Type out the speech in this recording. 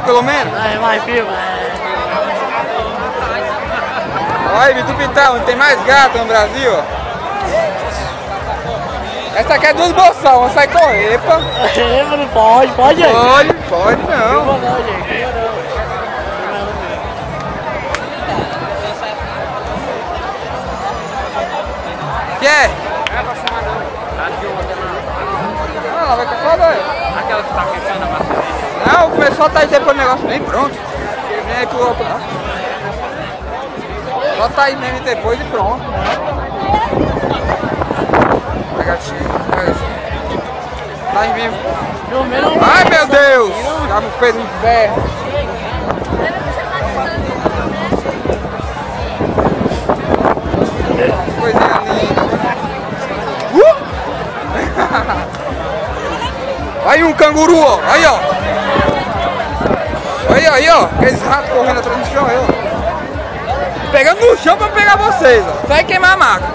Pelo menos? Vai, filma. Olha, Vitupitão, tem mais gato no Brasil, ó. Essa aqui é dos bolsão, vamos sair com epa. Epa, não pode, pode aí. Pode não. Não, gente, não. Que é? Não é pra fumar não. Ah, ela vai com qual aí? Aquela que tá fechando a maçã. Não, começou a tá aí depois do negócio bem pronto. Vem aí pro outro lá. Só tá aí mesmo depois e pronto. Vai gatinho, vai gatinho. Tá aí mesmo. Ai meu Deus! Já me fez um inferno. Coisinha linda. Aí um canguru, ó. Aí, ó. Aí, ó. Aqueles ratos correndo atrás do chão, aí, ó. Pegando no chão pra pegar vocês, ó. Sai queimar a maca.